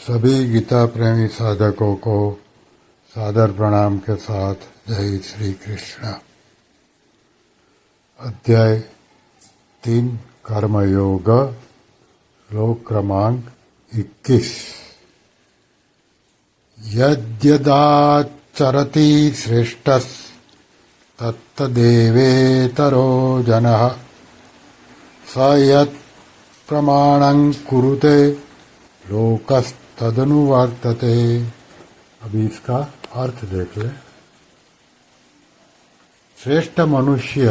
सभी गीता प्रेमी साधकों को सादर प्रणाम के साथ जय श्री कृष्ण। अध्याय 3 कर्मयोग, श्लोक क्रमांक 21। यद्यदाचरति श्रेष्ठस् तत्तदेवेतरो जनः स यत् प्रमाणं कुरुते लोकस्तदनुवर्तते। अभी इसका अर्थ देख ले। श्रेष्ठ मनुष्य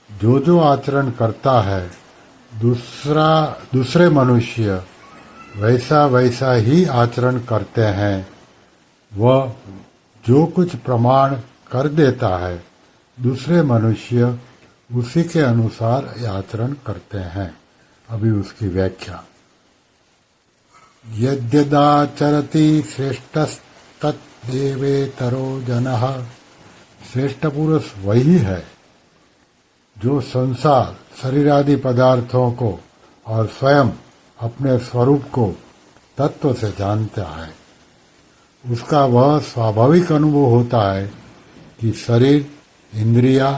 जो जो आचरण करता है दूसरे मनुष्य वैसा वैसा ही आचरण करते हैं। वह जो कुछ प्रमाण कर देता है दूसरे मनुष्य उसी के अनुसार आचरण करते हैं। अभी उसकी व्याख्या। यद्यदाचरति श्रेष्ठस्तत्देवेतरो जनः। श्रेष्ठ पुरुष वही है जो संसार शरीर आदि पदार्थों को और स्वयं अपने स्वरूप को तत्व से जानता है। उसका वह स्वाभाविक अनुभव होता है कि शरीर, इंद्रिया,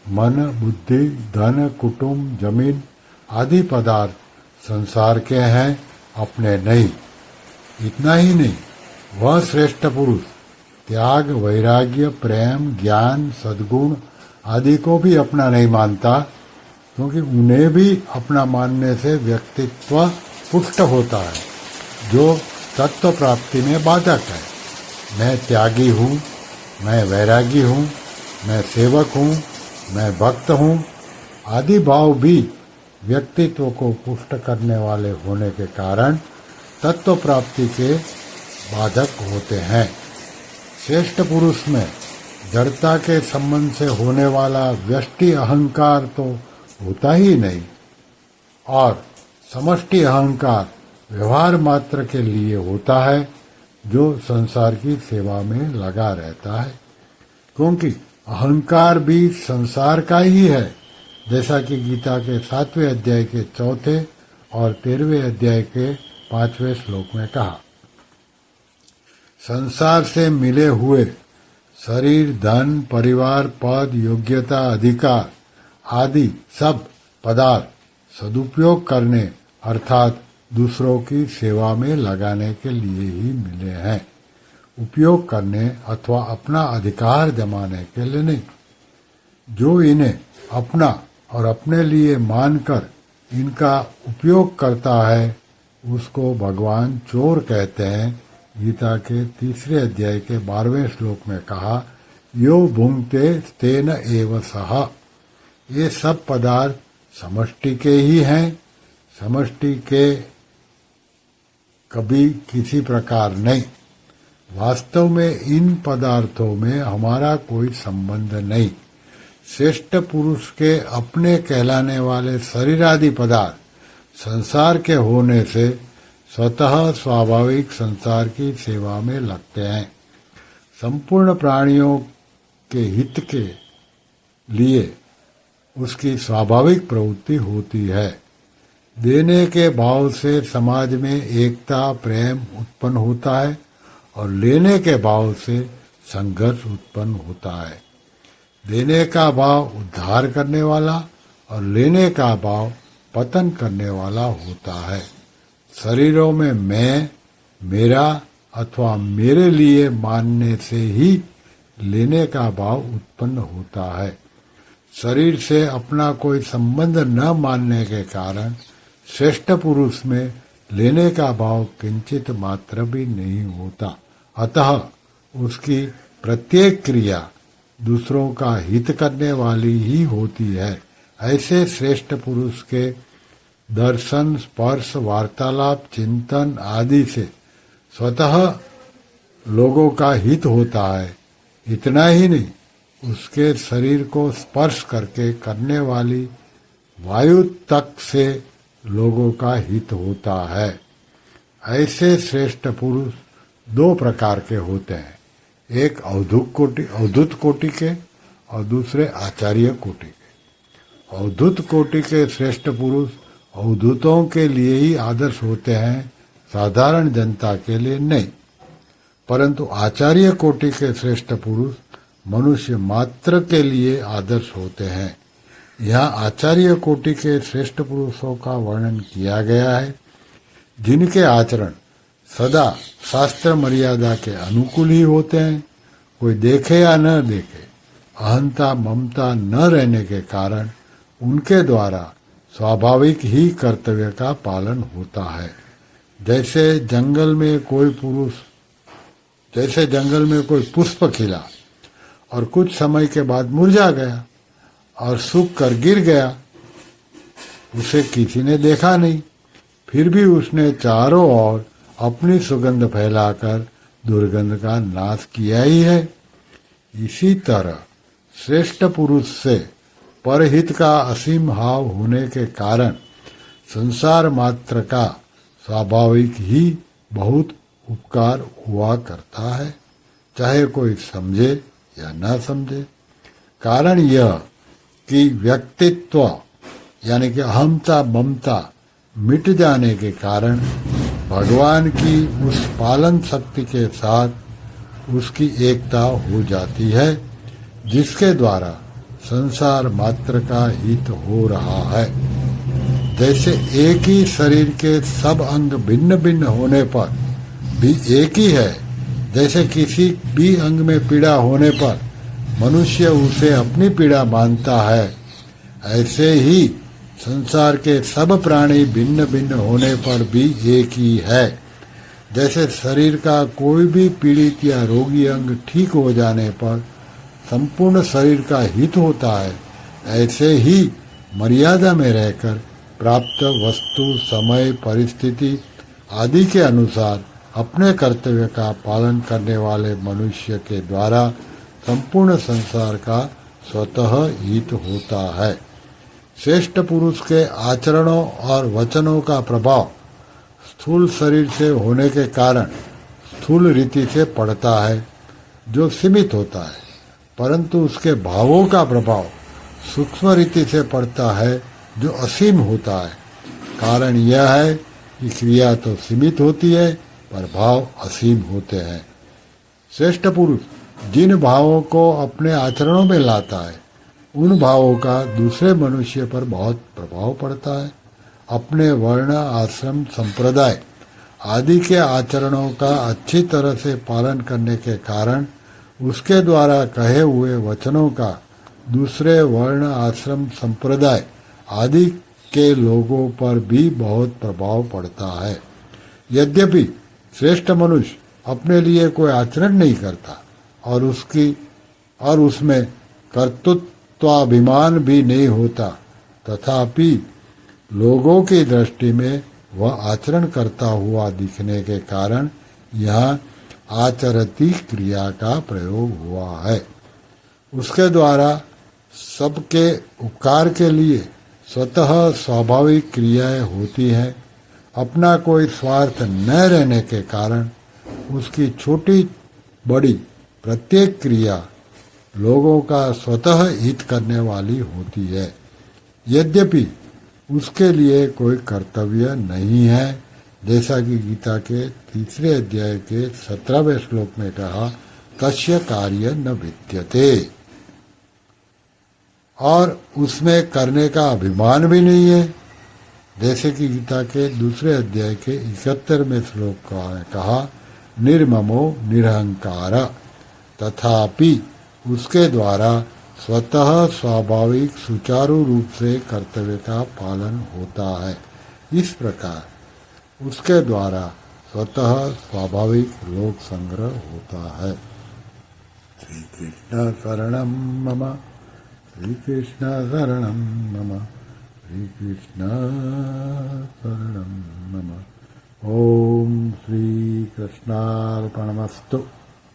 मन, बुद्धि, धन, कुटुंब, जमीन आदि पदार्थ संसार के हैं, अपने नहीं। इतना ही नहीं, वह श्रेष्ठ पुरुष त्याग, वैराग्य, प्रेम, ज्ञान, सद्गुण आदि को भी अपना नहीं मानता, क्योंकि उन्हें भी अपना मानने से व्यक्तित्व पुष्ट होता है जो तत्व प्राप्ति में बाधक है। मैं त्यागी हूँ, मैं वैरागी हूँ, मैं सेवक हूँ, मैं भक्त हूँ आदि भाव भी व्यक्तित्व को पुष्ट करने वाले होने के कारण तत्व प्राप्ति के बाधक होते हैं। श्रेष्ठ पुरुष में जड़ता के संबंध से होने वाला व्यष्टि अहंकार तो होता ही नहीं, और समष्टि अहंकार व्यवहार मात्र के लिए होता है जो संसार की सेवा में लगा रहता है। क्योंकि अहंकार भी संसार का ही है, जैसा कि गीता के 7वें अध्याय के 4 और 13वें अध्याय के 5वें श्लोक में कहा। संसार से मिले हुए शरीर, धन, परिवार, पद, योग्यता, अधिकार आदि सब पदार्थ सदुपयोग करने अर्थात दूसरों की सेवा में लगाने के लिए ही मिले हैं, उपयोग करने अथवा अपना अधिकार जमाने के लिए नहीं। जो इन्हें अपना और अपने लिए मानकर इनका उपयोग करता है उसको भगवान चोर कहते हैं। गीता के 3 अध्याय के 12वें श्लोक में कहा, यो भुंक्ते तेन एव सह। ये सब पदार्थ समष्टि के ही हैं, समष्टि के कभी किसी प्रकार नहीं। वास्तव में इन पदार्थों में हमारा कोई संबंध नहीं। श्रेष्ठ पुरुष के अपने कहलाने वाले शरीर आदि पदार्थ संसार के होने से स्वतः स्वाभाविक संसार की सेवा में लगते हैं। संपूर्ण प्राणियों के हित के लिए उसकी स्वाभाविक प्रवृत्ति होती है। देने के भाव से समाज में एकता, प्रेम उत्पन्न होता है और लेने के भाव से संघर्ष उत्पन्न होता है। देने का भाव उद्धार करने वाला और लेने का भाव पतन करने वाला होता है। शरीरों में मैं, मेरा अथवा मेरे लिए मानने से ही लेने का भाव उत्पन्न होता है। शरीर से अपना कोई संबंध न मानने के कारण श्रेष्ठ पुरुष में लेने का भाव किंचित मात्र भी नहीं होता। अतः उसकी प्रत्येक क्रिया दूसरों का हित करने वाली ही होती है। ऐसे श्रेष्ठ पुरुष के दर्शन, स्पर्श, वार्तालाप, चिंतन आदि से स्वतः लोगों का हित होता है। इतना ही नहीं, उसके शरीर को स्पर्श करके करने वाली वायु तक से लोगों का हित होता है। ऐसे श्रेष्ठ पुरुष 2 प्रकार के होते हैं, एक अवधूत कोटि के और दूसरे आचार्य कोटि के। अवधूत कोटि के श्रेष्ठ पुरुष अवधूतों के लिए ही आदर्श होते हैं, साधारण जनता के लिए नहीं, परंतु आचार्य कोटि के श्रेष्ठ पुरुष मनुष्य मात्र के लिए आदर्श होते हैं। यहाँ आचार्य कोटि के श्रेष्ठ पुरुषों का वर्णन किया गया है, जिनके आचरण सदा शास्त्र मर्यादा के अनुकूल ही होते हैं। कोई देखे या न देखे, अहंता ममता न रहने के कारण उनके द्वारा स्वाभाविक ही कर्तव्य का पालन होता है। जैसे जंगल में कोई पुष्प खिला और कुछ समय के बाद मुरझा गया और सूख कर गिर गया, उसे किसी ने देखा नहीं, फिर भी उसने चारों ओर अपनी सुगंध फैलाकर दुर्गंध का नाश किया ही है। इसी तरह श्रेष्ठ पुरुष से परहित का असीम भाव होने के कारण संसार मात्र का स्वाभाविक ही बहुत उपकार हुआ करता है, चाहे कोई समझे या न समझे। कारण यह कि व्यक्तित्व यानी कि अहमता ममता मिट जाने के कारण भगवान की उस पालन शक्ति के साथ उसकी एकता हो जाती है, जिसके द्वारा संसार मात्र का हित हो रहा है। जैसे एक ही शरीर के सब अंग भिन्न भिन्न होने पर भी एक ही है, जैसे किसी भी अंग में पीड़ा होने पर मनुष्य उसे अपनी पीड़ा मानता है, ऐसे ही संसार के सब प्राणी भिन्न भिन्न होने पर भी एक ही है। जैसे शरीर का कोई भी पीड़ित या रोगी अंग ठीक हो जाने पर संपूर्ण शरीर का हित होता है, ऐसे ही मर्यादा में रहकर प्राप्त वस्तु, समय, परिस्थिति आदि के अनुसार अपने कर्तव्य का पालन करने वाले मनुष्य के द्वारा संपूर्ण संसार का स्वतः हित होता है। श्रेष्ठ पुरुष के आचरणों और वचनों का प्रभाव स्थूल शरीर से होने के कारण स्थूल रीति से पड़ता है, जो सीमित होता है, परंतु उसके भावों का प्रभाव सूक्ष्म रीति से पड़ता है, जो असीम होता है। कारण यह है कि क्रिया तो सीमित होती है, पर भाव असीम होते हैं। श्रेष्ठ पुरुष जिन भावों को अपने आचरणों में लाता है, उन भावों का दूसरे मनुष्य पर बहुत प्रभाव पड़ता है। अपने वर्ण, आश्रम, संप्रदाय आदि के आचरणों का अच्छी तरह से पालन करने के कारण उसके द्वारा कहे हुए वचनों का दूसरे वर्ण, आश्रम, संप्रदाय आदि के लोगों पर भी बहुत प्रभाव पड़ता है। यद्यपि श्रेष्ठ मनुष्य अपने लिए कोई आचरण नहीं करता और उसमें कर्तृत्वाभिमान भी नहीं होता, तथापि लोगों की दृष्टि में वह आचरण करता हुआ दिखने के कारण यहाँ आचरती क्रिया का प्रयोग हुआ है। उसके द्वारा सबके उपकार के लिए स्वतः स्वाभाविक क्रियाएं होती हैं। अपना कोई स्वार्थ न रहने के कारण उसकी छोटी बड़ी प्रत्येक क्रिया लोगों का स्वतः हित करने वाली होती है। यद्यपि उसके लिए कोई कर्तव्य नहीं है, जैसा कि गीता के 3 अध्याय के 17वें श्लोक में कहा, तस्य कार्य न विद्यते, और उसमें करने का अभिमान भी नहीं है, जैसे कि गीता के 2 अध्याय के 71वें श्लोक में कहा, निर्ममो निरहंकार, तथापि उसके द्वारा स्वतः स्वाभाविक सुचारू रूप से कर्तव्य का पालन होता है। इस प्रकार उसके द्वारा स्वतः स्वाभाविक लोक संग्रह होता है। श्री कृष्ण शरणम मम, श्री कृष्ण शरणम मम, श्री कृष्ण शरणम मम। ओम श्री कृष्णार्पणमस्तु।